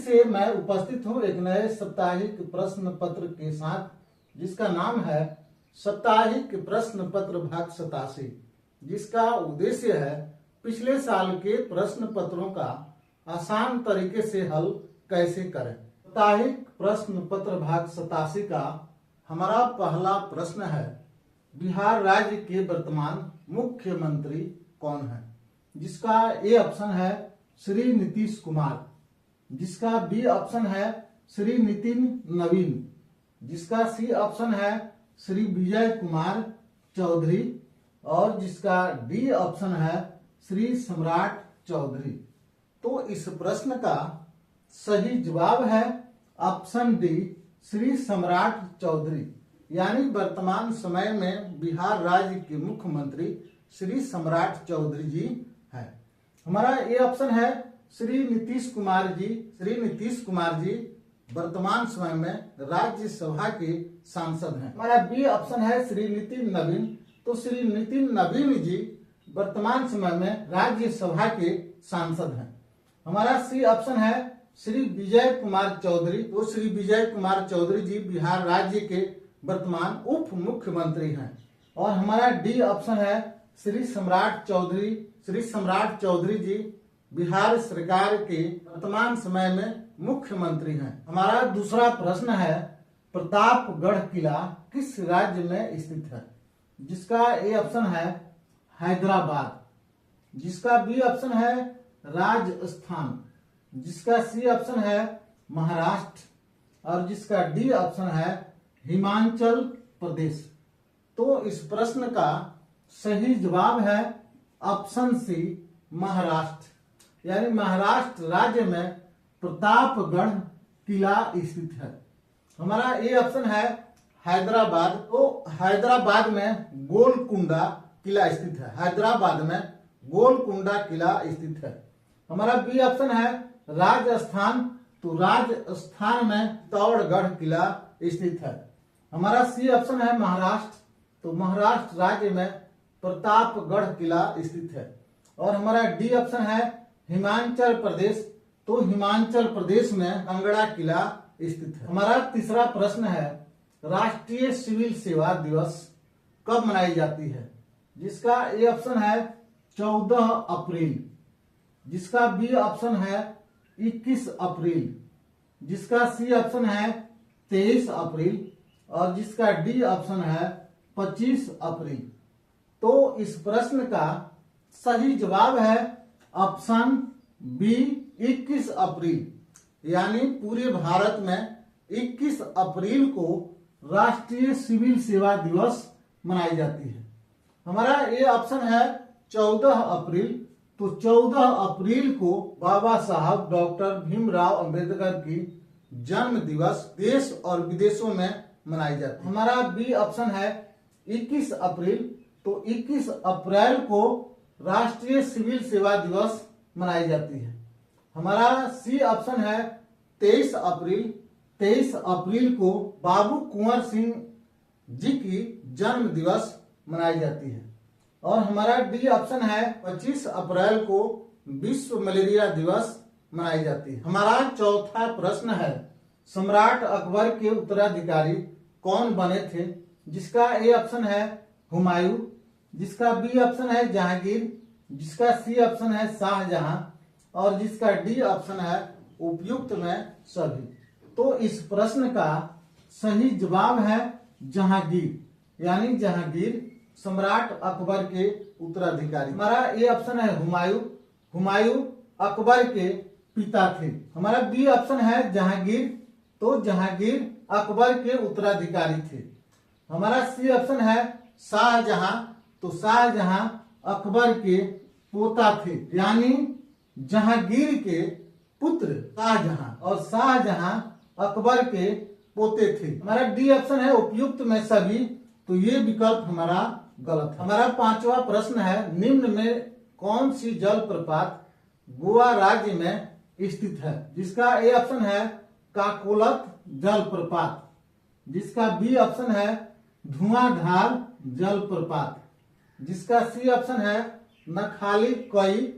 से मैं उपस्थित हूँ एक नए साप्ताहिक प्रश्न पत्र के साथ, जिसका नाम है साप्ताहिक प्रश्न पत्र भाग 87, जिसका उद्देश्य है पिछले साल के प्रश्न पत्रों का आसान तरीके से हल कैसे करें। साप्ताहिक प्रश्न पत्र भाग 87 का हमारा पहला प्रश्न है, बिहार राज्य के वर्तमान मुख्यमंत्री कौन है? जिसका ए ऑप्शन है श्री नीतीश कुमार, जिसका बी ऑप्शन है श्री नितिन नवीन, जिसका सी ऑप्शन है श्री विजय कुमार चौधरी और जिसका डी ऑप्शन है श्री सम्राट चौधरी। तो इस प्रश्न का सही जवाब है ऑप्शन डी श्री सम्राट चौधरी, यानी वर्तमान समय में बिहार राज्य के मुख्यमंत्री श्री सम्राट चौधरी जी है। हमारा ए ऑप्शन है श्री नीतीश कुमार जी। श्री नीतीश कुमार जी वर्तमान समय में राज्यसभा के सांसद हैं। हमारा बी ऑप्शन है श्री नितिन नवीन। तो श्री नितिन नवीन जी वर्तमान समय में राज्यसभा के सांसद हैं। हमारा सी ऑप्शन है श्री विजय कुमार चौधरी। तो श्री विजय कुमार चौधरी जी बिहार राज्य के वर्तमान उप मुख्यमंत्री हैं। और हमारा डी ऑप्शन है श्री सम्राट चौधरी। श्री सम्राट चौधरी जी बिहार सरकार के वर्तमान समय में मुख्यमंत्री हैं। हमारा दूसरा प्रश्न है, प्रतापगढ़ किला किस राज्य में स्थित है? जिसका ए ऑप्शन है हैदराबाद, जिसका बी ऑप्शन है राजस्थान, जिसका सी ऑप्शन है महाराष्ट्र और जिसका डी ऑप्शन है हिमाचल प्रदेश। तो इस प्रश्न का सही जवाब है ऑप्शन सी महाराष्ट्र, यानी महाराष्ट्र राज्य में प्रतापगढ़ किला स्थित है। हमारा ए ऑप्शन है हैदराबाद। तो हैदराबाद में गोलकुंडा किला स्थित है। हैदराबाद में गोलकुंडा किला स्थित है। हमारा बी ऑप्शन है राजस्थान। तो राजस्थान में चित्तौड़गढ़ किला स्थित है। हमारा सी ऑप्शन है महाराष्ट्र। तो महाराष्ट्र राज्य में प्रतापगढ़ किला स्थित है। और हमारा डी ऑप्शन है हिमाचल प्रदेश। तो हिमाचल प्रदेश में कांगड़ा किला स्थित है। हमारा तीसरा प्रश्न है, राष्ट्रीय सिविल सेवा दिवस कब मनाई जाती है? जिसका ए ऑप्शन है 14 अप्रैल, जिसका बी ऑप्शन है 21 अप्रैल, जिसका सी ऑप्शन है 23 अप्रैल और जिसका डी ऑप्शन है 25 अप्रैल। तो इस प्रश्न का सही जवाब है ऑप्शन बी 21 अप्रैल, यानी पूरे भारत में 21 अप्रैल को राष्ट्रीय सिविल सेवा दिवस मनाई जाती है। हमारा ए ऑप्शन है 14 अप्रैल। तो 14 अप्रैल को बाबा साहब डॉक्टर भीमराव अंबेडकर की जन्म दिवस देश और विदेशों में मनाई जाती है। हमारा बी ऑप्शन है 21 अप्रैल। तो 21 अप्रैल को राष्ट्रीय सिविल सेवा दिवस मनाई जाती है। हमारा सी ऑप्शन है 23 अप्रैल। 23 अप्रैल को बाबू कुंवर सिंह जी की जन्म दिवस मनाई जाती है। और हमारा डी ऑप्शन है 25 अप्रैल को विश्व मलेरिया दिवस मनाई जाती है। हमारा चौथा प्रश्न है, सम्राट अकबर के उत्तराधिकारी कौन बने थे? जिसका ए ऑप्शन है हुमायूं, जिसका बी ऑप्शन है जहांगीर, जिसका सी ऑप्शन है शाहजहां और जिसका डी ऑप्शन है उपयुक्त में सभी। तो इस प्रश्न का सही जवाब है जहांगीर, यानी जहांगीर सम्राट अकबर के उत्तराधिकारी। हमारा ए ऑप्शन है हुमायूं। हुमायूं अकबर के पिता थे। हमारा बी ऑप्शन है जहांगीर। तो जहांगीर अकबर के उत्तराधिकारी थे। हमारा सी ऑप्शन है शाहजहां। तो शाहजहां अकबर के पोता थे, यानी जहांगीर के पुत्र शाहजहां और शाहजहां अकबर के पोते थे। हमारा डी ऑप्शन है उपयुक्त में सभी। तो ये विकल्प हमारा गलत है। हमारा पांचवा प्रश्न है, निम्न में कौन सी जलप्रपात गोवा राज्य में स्थित है? जिसका ए ऑप्शन है काकोलत जलप्रपात, जिसका बी ऑप्शन है धुआंधार जलप्रपात, जिसका सी ऑप्शन है नखाली कई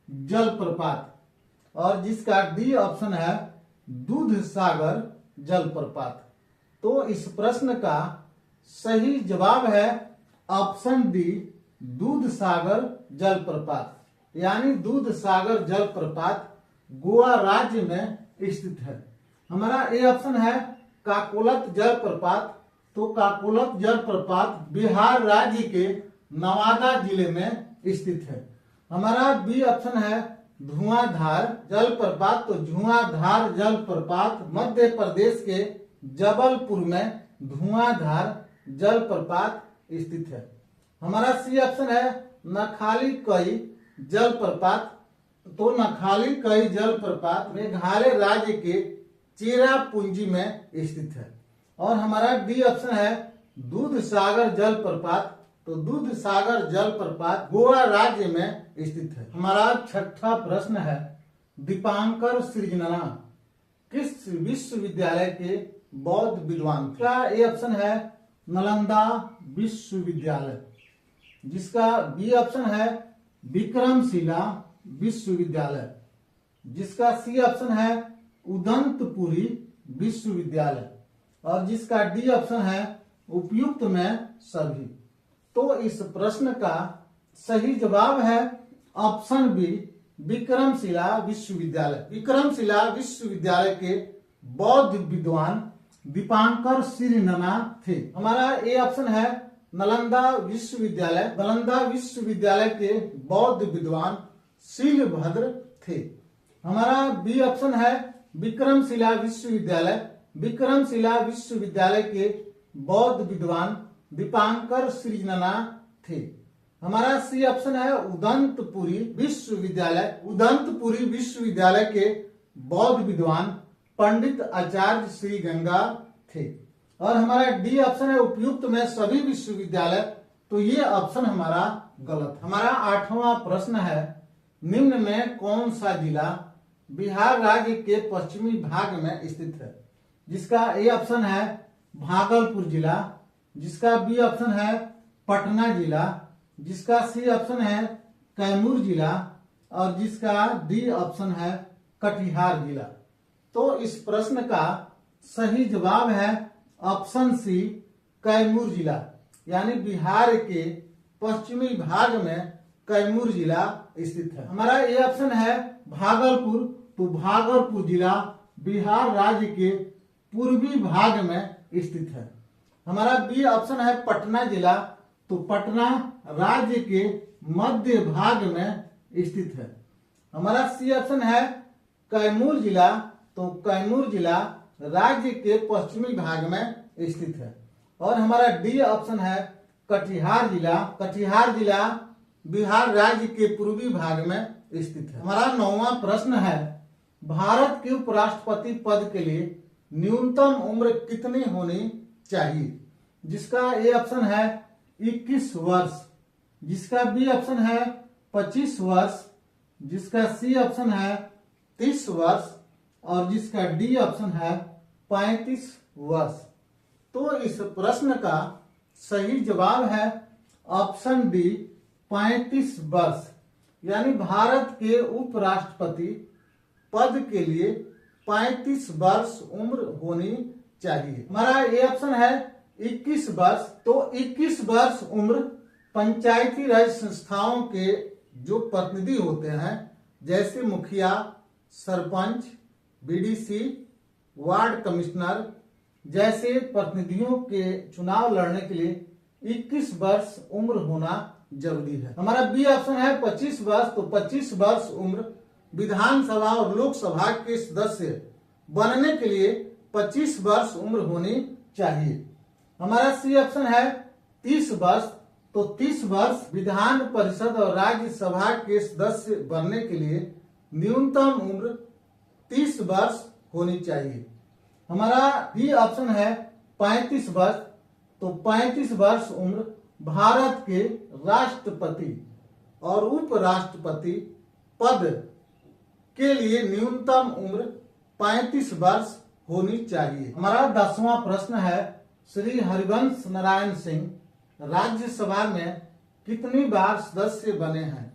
जलप्रपात और जिसका डी ऑप्शन है दूध सागर जलप्रपात। तो इस प्रश्न का सही जवाब है ऑप्शन डी, दूध सागर जलप्रपात। यानी दूध सागर जलप्रपात गोवा राज्य में स्थित है। हमारा ए ऑप्शन है काकोलत जलप्रपात। तो काकोलत जलप्रपात बिहार राज्य के नवादा जिले में स्थित है। हमारा बी ऑप्शन है धुआंधार जलप्रपात। तो धुआंधार जलप्रपात मध्य प्रदेश के जबलपुर में धुआंधार जलप्रपात स्थित है। हमारा सी ऑप्शन है नखाली कई जलप्रपात। तो नखाली कई जलप्रपात मेघालय राज्य के चेरापूंजी में स्थित है। और हमारा डी ऑप्शन है दूध सागर जलप्रपात। तो दूध सागर जलप्रपात गोवा राज्य में स्थित है। हमारा छठा प्रश्न है दीपांकर सृजनना किस विश्वविद्यालय के बौद्ध विद्वान थे? क्या ए ऑप्शन है नालंदा विश्वविद्यालय, जिसका बी ऑप्शन है विक्रमशिला विश्वविद्यालय, जिसका सी ऑप्शन है उदंतपुरी विश्वविद्यालय, और जिसका डी ऑप्शन है उपयुक्त में सभी। तो इस प्रश्न का सही जवाब है ऑप्शन बी, विक्रमशिला विश्वविद्यालय। विक्रमशिला विश्वविद्यालय के बौद्ध विद्वान दीपांकर सृजनना थे। हमारा ए ऑप्शन है नालंदा विश्वविद्यालय। नालंदा विश्वविद्यालय के बौद्ध विद्वान शीलभद्र थे। हमारा बी ऑप्शन है विक्रमशिला विश्वविद्यालय। विक्रमशिला विश्वविद्यालय के बौद्ध विद्वान दीपांकर सृजनना थे। हमारा सी ऑप्शन है उदंतपुरी विश्वविद्यालय। उदंतपुरी विश्वविद्यालय के बौद्ध विद्वान पंडित आचार्य श्री गंगा थे। और हमारा डी ऑप्शन है उपयुक्त में सभी विश्वविद्यालय। तो ये ऑप्शन हमारा गलत। हमारा आठवां प्रश्न है निम्न में कौन सा जिला बिहार राज्य के पश्चिमी भाग में स्थित है? जिसका ए ऑप्शन है भागलपुर जिला, जिसका बी ऑप्शन है पटना जिला, जिसका सी ऑप्शन है कैमूर जिला, और जिसका डी ऑप्शन है कटिहार जिला। तो इस प्रश्न का सही जवाब है ऑप्शन सी, कैमूर जिला। यानी बिहार के पश्चिमी भाग में कैमूर जिला स्थित है। हमारा ए ऑप्शन है भागलपुर। तो भागलपुर जिला बिहार राज्य के पूर्वी भाग में स्थित है। हमारा बी ऑप्शन है पटना जिला। तो पटना राज्य के मध्य भाग में स्थित है। हमारा सी ऑप्शन है कैमूर जिला। तो कैमूर जिला राज्य के पश्चिमी भाग में स्थित है। और हमारा डी ऑप्शन है कटिहार जिला। कटिहार जिला बिहार राज्य के पूर्वी भाग में स्थित है। हमारा 9वां प्रश्न है भारत के उपराष्ट्रपति पद के लिए न्यूनतम उम्र कितनी होनी चाहिए? जिसका ए ऑप्शन है 21 वर्ष, जिसका बी ऑप्शन है 25 वर्ष, जिसका सी ऑप्शन है 30 वर्ष, और जिसका डी ऑप्शन है 35 वर्ष। तो इस प्रश्न का सही जवाब है ऑप्शन डी, 35 वर्ष। यानी भारत के उपराष्ट्रपति पद के लिए 35 वर्ष उम्र होनी चाहिए। हमारा ए ऑप्शन है 21 वर्ष। तो 21 वर्ष उम्र पंचायती राज संस्थाओं के जो प्रतिनिधि होते हैं, जैसे मुखिया, सरपंच, बीडीसी, वार्ड कमिश्नर जैसे प्रतिनिधियों के चुनाव लड़ने के लिए 21 वर्ष उम्र होना जरूरी है। हमारा बी ऑप्शन है 25 वर्ष। तो 25 वर्ष उम्र विधानसभा और लोकसभा के सदस्य बनने के लिए 25 वर्ष उम्र होनी चाहिए। हमारा सी ऑप्शन है 30 वर्ष। तो 30 वर्ष विधान परिषद और राज्यसभा के सदस्य बनने के लिए न्यूनतम उम्र 30 वर्ष होनी चाहिए। हमारा डी ऑप्शन है 35 वर्ष। तो 35 वर्ष उम्र भारत के राष्ट्रपति और उपराष्ट्रपति पद के लिए न्यूनतम उम्र 35 वर्ष होनी चाहिए। हमारा 10वां प्रश्न है श्री हरिवंश नारायण सिंह राज्यसभा में कितनी बार सदस्य बने हैं?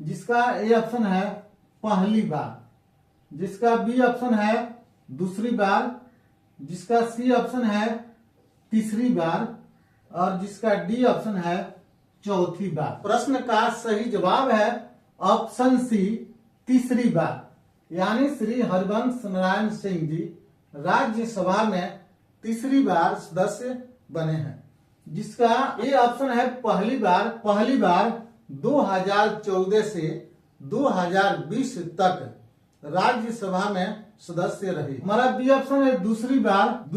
जिसका ए ऑप्शन है पहली बार, जिसका बी ऑप्शन है दूसरी बार, जिसका सी ऑप्शन है तीसरी बार, और जिसका डी ऑप्शन है चौथी बार। प्रश्न का सही जवाब है ऑप्शन सी तीसरी बार, यानी श्री हरिवंश नारायण सिंह जी राज्यसभा में तीसरी बार सदस्य बने हैं। जिसका ये ऑप्शन है पहली बार 2014 से 2020 तक राज्यसभा में सदस्य रहे। हमारा बी ऑप्शन है दूसरी बार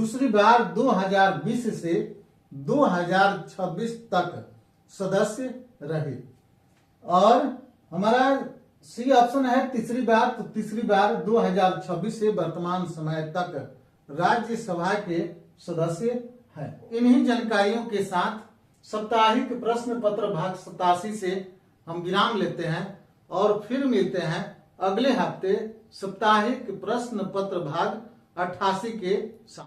2020 से 2026 तक सदस्य रहे। और हमारा सी ऑप्शन है तीसरी बार, तो तीसरी बार 2026 से वर्तमान समय तक राज्यसभा के सदस्य हैं। इन्हीं जानकारियों के साथ साप्ताहिक प्रश्न पत्र भाग 87 से हम विराम लेते हैं और फिर मिलते हैं अगले हफ्ते साप्ताहिक प्रश्न पत्र भाग 88 के साथ।